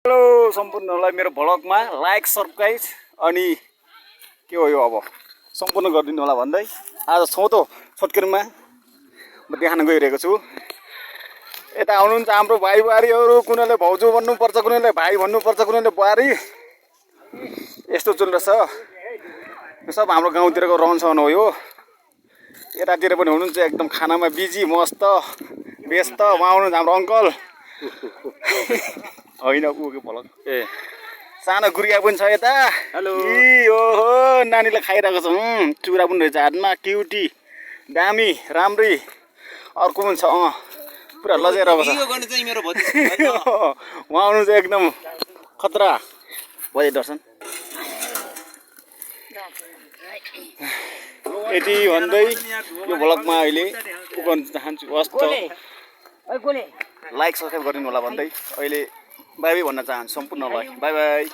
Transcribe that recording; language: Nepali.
हेलो सम्पूर्णलाई मेरो भ्लगमा लाइक सब्सक्राइब अनि के हो यो अब सम्पूर्ण गरिदिनु होला भन्दै आज छोटो छोटकरीमा म देखान गइरहेको छु। यता आउनुहुन्छ हाम्रो भाइ बुहारीहरू, कुनैले भाउजू भन्नुपर्छ, कुनैले भाइ भन्नुपर्छ, कुनैले बुहारी। यस्तो चलिरहेछ। यो सब हाम्रो गाउँतिरको रहनसहन हो। यो यतातिर पनि हुनुहुन्छ एकदम खानामा बिजी मस्त व्यस्त। उहाँ आउनुहुन्छ हाम्रो अङ्कल होइन ऊ के भलक ए सानो गुरिया पनि छ यता। हेलो ओहो नानीले खाइरहेको छ। चुरा पनि रहेछ हातमा, क्युटी दामी राम्री। अर्को पनि छ पुरा लजाइरहेको छ। उहाँ आउनुहुन्छ एकदम खतरा बजे दर्शन। यति भन्दै यो भ्लगमा अहिले पुग्न चाहन्छु। हस्त लाइक सब्सक्राइब गरिदिनु होला भन्दै अहिले बाई बाई भन्न चाहन्छु सम्पूर्णलाई। By by.